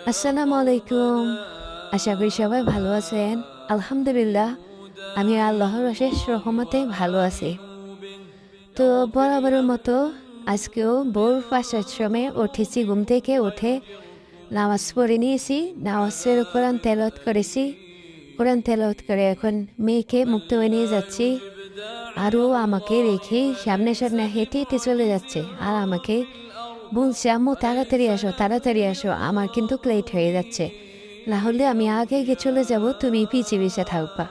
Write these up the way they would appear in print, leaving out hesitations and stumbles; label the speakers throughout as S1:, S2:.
S1: আসসালামু আলাইকুম। আশা করি সবাই ভালো আছেন। আলহামদুলিল্লাহ, আমি আল্লাহর অশেষ রহমতে ভালো আছি। তো বরাবরের মতো আজকেও ভোর ৫টার সময় উঠেছি, ঘুম থেকে উঠে নামাজ পড়ে নিয়েছি। নামাজের কোরআন তেলাওয়াত করেছি। কোরআন তেলাওয়াত করে এখন মেয়েকে মুক্ত হয়ে নিয়ে যাচ্ছি। আরও আমাকে রেখে সামনে সামনে হেঁটে হেঁটে চলে যাচ্ছে। আর আমাকে বলছে, আম্মু তাড়াতাড়ি আসো, তাড়াতাড়ি আসো, আমার কিন্তু লেট হয়ে যাচ্ছে, না হলে আমি আগে গিয়ে চলে যাব, তুমি পিছিয়ে পিছিয়ে থাকবা।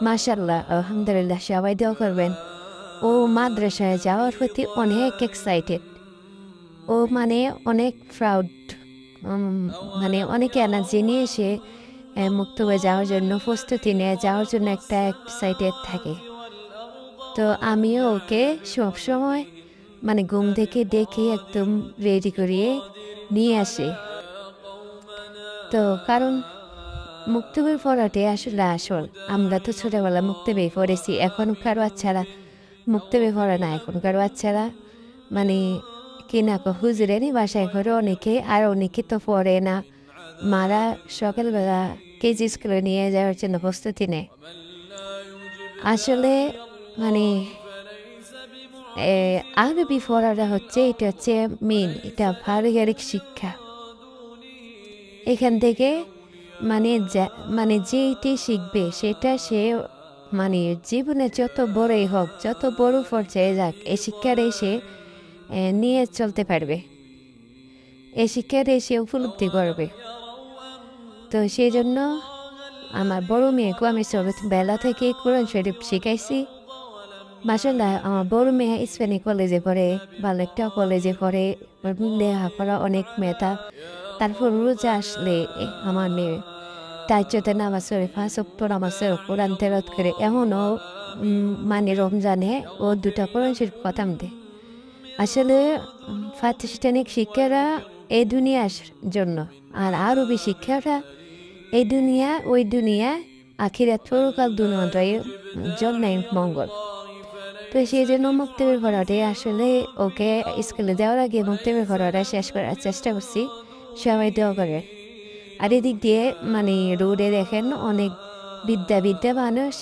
S1: মাশাল্লাহ, আলহামদুলিল্লাহ, সবাই দোয়া করবেন। ও মাদ্রাসায় যাওয়ার প্রতি অনেক এক্সাইটেড। ও মানে অনেক প্রাউড, মানে অনেক এনার্জি নিয়ে সে মুক্ত হয়ে যাওয়ার জন্য প্রস্তুতি নিয়ে যাওয়ার জন্য একটা এক্সাইটেড থাকে। তো আমিও ওকে সবসময় মানে ঘুম থেকে ডেকে একদম রেডি করিয়ে নিয়ে আসি। তো কারণ মুক্তবই পড়াটাই আসলে আসল। আমরা তো ছোটোবেলা মুক্তবই পড়েছি, এখনকার বাচ্চারা মুক্তবই পড়ে না। এখনকার বাচ্চারা মানে কিনা হুজুরেরই বাসায় ঘরে অনেকে, আর অনেকে তো পড়ে না। মারা সকালবেলা কেজি স্কুলে নিয়ে যাওয়ার জন্য প্রস্তুতি নেয়। আসলে মানে আরবি পড়াটা হচ্ছে, এটা হচ্ছে মেন, এটা পারিবারিক শিক্ষা। এখান থেকে মানে যেইটি শিখবে সেটা সে মানে জীবনে যত বড়ই হোক, যত বড় পর্যায়ে যাক, এই শিক্ষাটাই সে নিয়ে চলতে পারবে, এই শিক্ষাটাই সে উপলব্ধি করবে। তো সেই জন্য আমার বড় মেয়েকেও আমি ছোটবেলা থেকে কোরআন শরীফ শিখাইছি। মাসাল্লাহ, আমার বড় মেয়ে ইসলামী কলেজে পড়ে, ভালো একটা কলেজে পড়ে, লেখাপড়া অনেক মেধা। তারপর রোজা আসলে আমার মেয়ে তাজ্জুদের নামাজ পড়ে, ৫ ওয়াক্ত নামাজ পড়ে, কোরআন তেলাওয়াত করে। এমনও মানে রমজানে ও ২টা কোরআন শরীফ খতম দেয়। আসলে প্রাতিষ্ঠানিক শিক্ষাটা এই দুনিয়ার জন্য, আর আরবি শিক্ষাটা এই দুনিয়া ওই দুনিয়া আখিরাত পরকাল দুনিয়াটাই জন্যই মঙ্গল। তো সেই জন্য মুক্তিবের পড়াটাই আসলে ওকে স্কুলে দেওয়ার আগে মুক্তিবের পড়াটা শেষ করার চেষ্টা করছি। সবাই দেওয়া করে। আর এদিক দিয়ে মানে রোডে দেখেন অনেক বিদ্যা মানুষ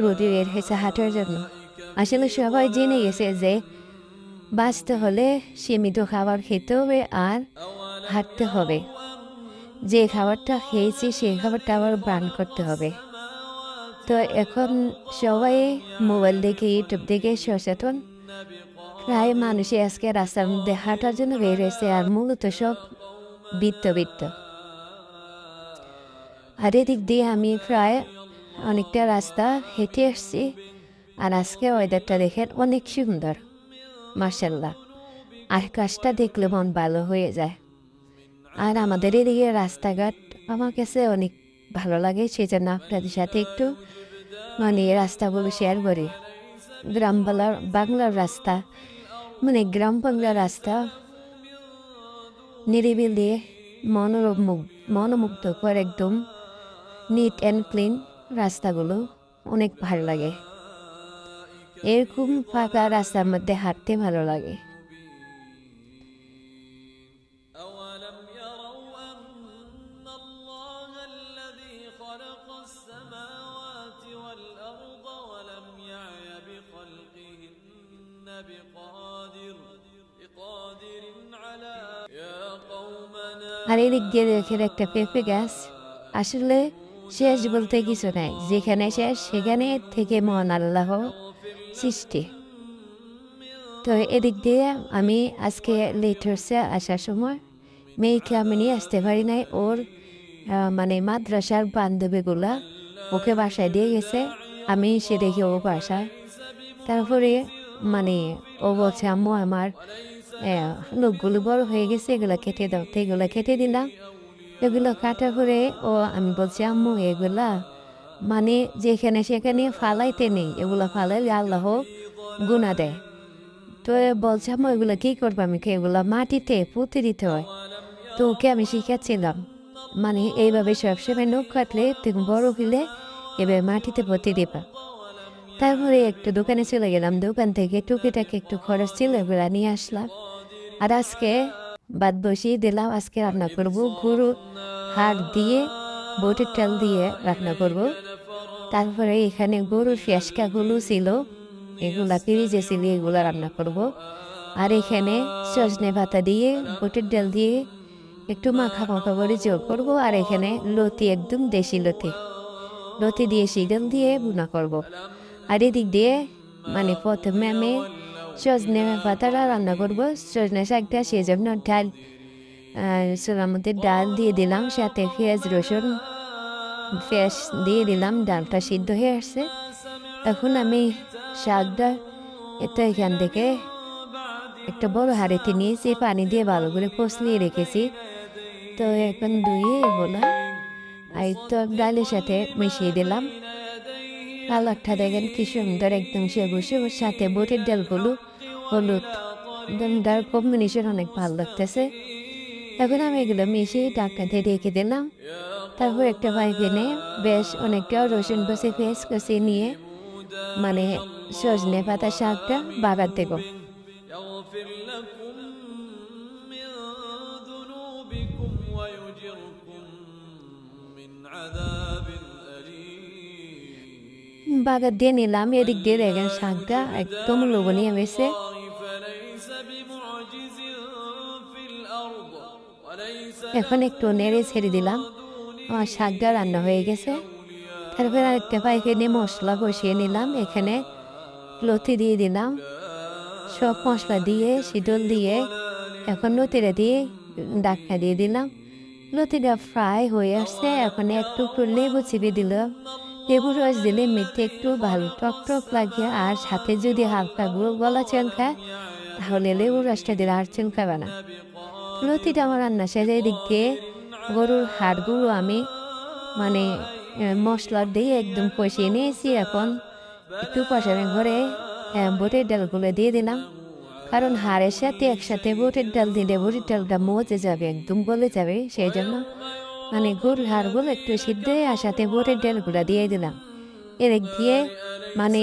S1: রোডে বের হয়েছে হাঁটার জন্য। আসলে সবাই জেনে গেছে যে বাঁচতে হলে সীমিত খাবার খেতে হবে আর হাঁটতে হবে। যে খাবারটা খেয়েছি সেই খাবারটা আবার বার্ন করতে হবে। তো এখন সবাই মোবাইল দেখে, ইউটিউব দেখে সচেতন। প্রায় মানুষই আজকে রাস্তার মধ্যে হাঁটার জন্য বের হয়েছে, আর মূলত সব বৃত্ত। আর এদিক দিয়ে আমি প্রায় অনেকটা রাস্তা হেঁটে আসছি। আর আজকে ওয়েদারটা দেখেন অনেক সুন্দর, মার্শাল্লাহ। আকাশটা দেখলে মন ভালো হয়ে যায়। আর আমাদের এদিকে রাস্তাঘাট আমার কাছে অনেক ভালো লাগে, সেই জন্য আপনাদের সাথে একটু মানে রাস্তাগুলো শেয়ার করি। বাংলার রাস্তা, মানে গ্রাম বাংলার রাস্তা নিরিবিলি, মনোমুগ্ধকর, একদম নিট অ্যান্ড ক্লিন রাস্তাগুলো অনেক ভালো লাগে। এরকম ফাঁকা রাস্তার মধ্যে হাঁটতে ভালো লাগে। আর এদিক দিয়ে দেখেন একটা পেঁপে গাছ। আসলে শেষ বলতে কিছু নাই, যেখানে শেষ সেখানে থেকে মহান আল্লাহ সৃষ্টি। তো এদিক দিয়ে আমি আজকে লেট হচ্ছে আসার সময়, মেয়েকে আমি নিয়ে আসতে পারি নাই। ওর মানে মাদ্রাসার বান্ধবীগুলা ওকে বাসায় দিয়ে গেছে, আমি এসে দেখি ও বাসায়। তারপরে মানে ও বলছে, আম্মু আমার লোকগুলো বড় হয়ে গেছে, এগুলো কেটে দাও। তো এগুলো কেটে দিলাম। এগুলো কাটার পরে আমি বলছি, আম্মু এগুলা মানে যেখানে সেখানে ফালাইতে নেই, এগুলো ফালাইলে আল্লাহ গুনাহ দেয়। তো বলছে, আম্মু এগুলো কী করবো? আমি এগুলো মাটিতে পুঁতে দিতে হয়। তো ওকে আমি শিখাচ্ছিলাম মানে এইভাবে সবসময় নখ কাটলে তুমি বড় হইলে এবার মাটিতে পুঁতে দিবা। তারপরে একটু দোকানে চলে গেলাম, দোকান থেকে টুকিটাকি একটু খরচ ছিল, এগুলো নিয়ে আসলাম। আর আজকে ভাত বসিয়ে দিলাম। আজকে রান্না করব গরুর হাড় দিয়ে বুটের ডাল দিয়ে রান্না করব। তারপরে এখানে গরুর ফেসকাগুলো ছিল, এগুলা ফ্রিজে ছিল, এগুলা রান্না করব। আর এখানে সজনে পাতা দিয়ে বুটের ডাল দিয়ে একটু মাখা মাখা করে ঝোল করবো। আর এখানে লতি, একদম দেশি লতি, লতি দিয়ে শিগল দিয়ে ভুনা করব। আর এদিক দিয়ে মানে প্রথমে আমি সজনে পাতাটা রান্না করব, সজনে শাকটা, সেই জন্য ডাল চুলার মধ্যে ডাল দিয়ে দিলাম, সাথে পেঁয়াজ রসুন দিয়ে দিলাম। ডালটা সিদ্ধ হয়ে আসছে। এখন আমি শাকটা এটা এখান থেকে একটা বড় হাঁড়িতে নিয়েছি, পানি দিয়ে ভালো করে কষলিয়ে রেখেছি। তো এখন ধুয়ে এগুলা আর তো ডালের সাথে মিশিয়ে দিলাম। কালারটা দেখেন কি সুন্দর, একদম সবুজ সবুজ, সাথে বুটের ডালগুলো হলুদ, একদম ডাল কম্বিনেশন অনেক ভালো লাগতেছে। এখন আমি এগুলো মিশিয়ে ঢাকনাতে রেখে দিলাম। তারপর একটা ফ্রাইপ্যানে বেশ অনেকটা রসুন বসে পেঁয়াজ কষিয়ে নিয়ে মানে সজনে পাতা শাকটা বাগার দেব। বাগার দিয়ে নিলাম। এদিক দিয়ে দেখেন শাকটা একদম লবণীয় হয়েছে। এখন একটু নেড়ে ছেড়ে দিলাম, আমার শাকটা রান্না হয়ে গেছে। তারপরে আরেকটা ফ্রাইপ্যানে মশলা কষিয়ে নিলাম, এখানে লতি দিয়ে দিলাম, সব মশলা দিয়ে শীতল দিয়ে এখন লতিটা দিয়ে ঢাকনা দিয়ে দিলাম। লতিটা ফ্রাই হয়ে আসছে। এখন একটু লেবু চিপে দিলাম, লেবু রস দিলে মেটে একটু ভালো টক টক লাগে। আর সাথে যদি হালকা গলা চলকায় তাহলে লেবু রসটা দিলে আর চলকাবে না। লতিটা আমার রান্না শেষে এদিক দিয়ে গরুর হাড়গুলো আমি মানে মশলা দিয়ে একদম কষিয়ে নিয়েছি। এখন একটু কষানো ঘরে বুটের ডালগুলো দিয়ে দিলাম, কারণ হাড়ের সাথে একসাথে বুটের ডাল দিলে বুটের ডালটা মজে যাবে, একদম গলে যাবে। সেই জন্য মানে গরুর হাড়গুলো একটু সিদ্ধ হয়ে আর সাথে বুটের ডালগুলো দিয়ে দিলাম। এদিক দিয়ে মানে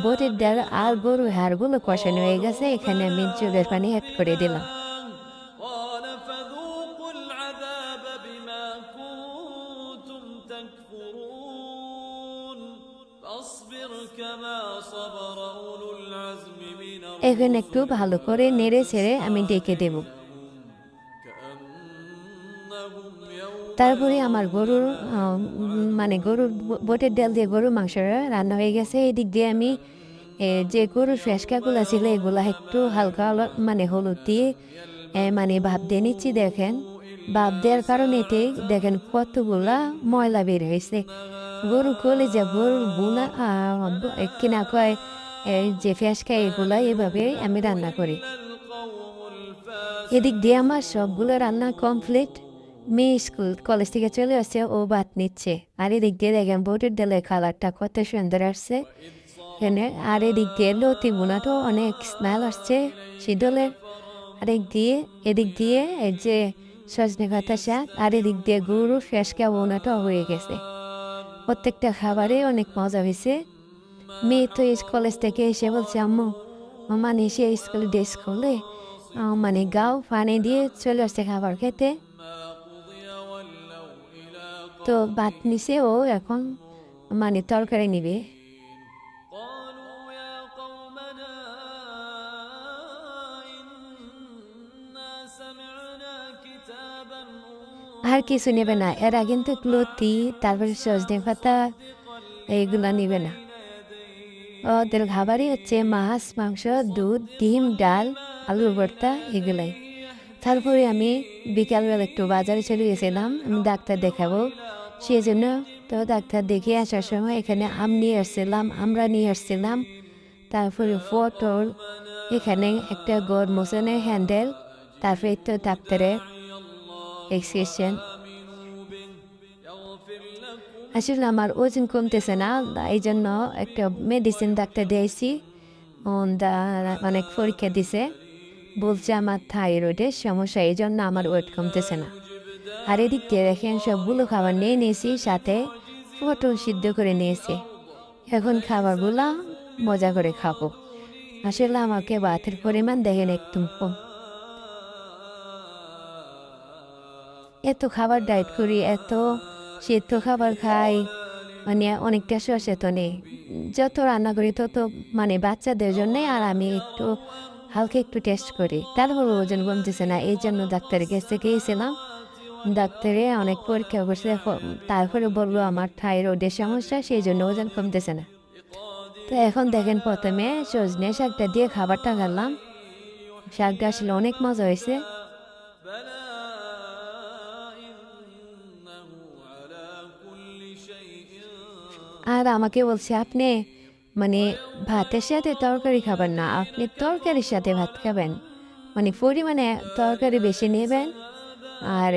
S1: বুটের ডাল আর গরুর হাড়গুলো কষানো হয়ে গেছে। এখানে আমি জলের পানি অ্যাড করে দিলাম। এখন একটু ভালো করে নেড়ে ছেড়ে আমি ডেকে দেব। তারপরে আমার গরুর মানে গরুর বুটের ডাল দিয়ে গরুর মাংস রান্না হয়ে গেছে। এদিক দিয়ে আমি যে গরুর ফেসকাগুলো ছিল এগুলা একটু হালকা মানে হলুদ দিয়ে মানে ভাপ দিয়ে নিচ্ছি। দেখেন ভাপ দেওয়ার কারণে এতে দেখেন কতগুলা ময়লা বের হয়েছে। গরু কলে যে গরুর বুনা কিনা কয় যে ফেসকা, এগুলা এভাবে আমি রান্না করি। এদিক দিয়ে আমার সবগুলো রান্না কমপ্লিট। মেয়ে স্কুল কলেজ থেকে চলে আসছে, ও ভাত নিচ্ছে। আর এদিক দিয়ে দেখেন বুটের ডালের কালারটা কত সুন্দর আসছে এখানে। আর এদিক দিয়ে লতি বোনাটাও অনেক স্মেল আসছে শীতলের। এদিক দিয়ে এই যে সজনে পাতা শাক, আর এদিক দিয়ে গরুর ফেসকা বোনাটাও হয়ে গেছে। প্রত্যেকটা খাবারে অনেক মজা হয়েছে। মেয়ে তো কলেজ থেকে এসে বলছে, আম্মু মানে সে স্কুলে ড্রেস করলে মানে গাও পানি দিয়ে চলে আসছে খাবার খেতে। তো ভাত নিছে, ও এখন মানে তরকারি নিবে। আর কিছু নেবে না, এরা কিন্তু লতি তারপরে সজনে পাতা এইগুলা নিবে না। ওদের খাবারই হচ্ছে মাছ, মাংস, দুধ, ডিম, ডাল, আলুর ভর্তা, এগুলাই। তারপরে আমি বিকালবেলা একটু বাজারে চলে গেছিলাম, আমি ডাক্তার দেখাবো সেই জন্য। তো ডাক্তার দেখে আসার সময় এখানে আমরা নিয়ে আসছিলাম। তারপরে পটল, এখানে একটা গড় মোছনের হ্যান্ডেল, তারপরে তো ডাক্তারের এক্সক্রিপশন। আসলে আমার ওজন কমতেছে না, এই জন্য একটা মেডিসিন ডাক্তার দিয়েছি। অনেক পরীক্ষা দিছে, বলছে আমার থাইরয়েডের সমস্যা, এই জন্য আমার ওয়েট কমতেছে না। আর এদিক দিয়ে দেখেন সবগুলো খাবার নিয়ে নিয়েছি, সাথে পটল সিদ্ধ করে নিয়েছি। এখন খাবারগুলো মজা করে খাবো। আসলে আমাকে ভাতের পরিমাণ দেখেন একদম কম। এত খাবার ডায়েট করি, এত সেদ্ধ খাবার খাই, মানে অনেকটা সচেতনে যত রান্না করি তত মানে বাচ্চাদের জন্যে, আর আমি একটু হালকা একটু টেস্ট করি, তারপর ওজন কমতেছে না। এই জন্য ডাক্তারের কাছে গিয়েছিলাম, ডাক্তারে অনেক পরীক্ষা করছে, তারপরে বললো আমার থাইরয়েডের সমস্যা, সেই জন্য ওজন কমতেছে না। তো এখন দেখেন, প্রথমে সজনে শাকটা দিয়ে খাবারটা খেলাম, শাকটা আসলে অনেক মজা হয়েছে। আর আমাকে বলছে আপনি মানে ভাতের সাথে তরকারি খাবেন না, আপনি তরকারির সাথে ভাত খাবেন, মানে পরিমাণে তরকারি বেশি নেবেন আর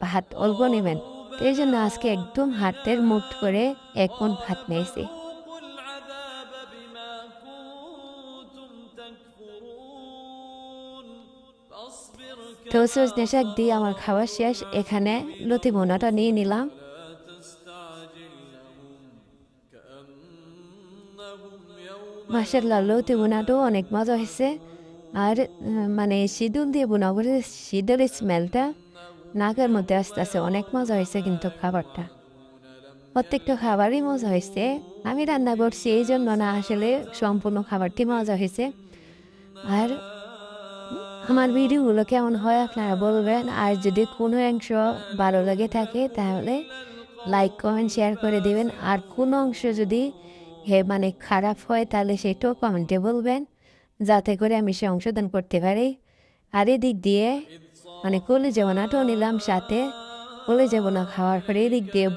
S1: ভাত অল্প নেবেন। তো এই জন্য আজকে একদম হাতের মুঠ করে 1 মণ ভাত নিয়েছি। তো সজনে শাক দিয়ে আমার খাওয়া শেষ, এখানে লতি ভুনাটা নিয়ে নিলাম। মাশাআল্লাহ, লতি ভুনাটাও অনেক মজা হয়েছে। আর মানে সিঁদুর দিয়ে বোনা করে সিঁদুরের স্মেলটা নাকের মধ্যে আসতে আসতে অনেক মজা হয়েছে, কিন্তু খাবারটা প্রত্যেকটা খাবারই মজা হয়েছে। আমি রান্না করছি এই জন্য না, আসলে সম্পূর্ণ খাবারটি মজা হয়েছে। আর আমার ভিডিওগুলো কেমন হয় আপনারা বলবেন, আর যদি কোনো অংশ ভালো লাগে থাকে তাহলে লাইক কমেন্ট শেয়ার করে দেবেন, আর কোনো অংশ যদি মানে খারাপ হয় তাহলে সেটাও কমেন্টে বলবেন, যাতে করে আমি সংশোধন করতে পারি। আর এদিক দিয়ে মানে কলেজে বোনাটাও নিলাম সাথে, কলেজে বোনা খাওয়ার পরে এদিক দিয়ে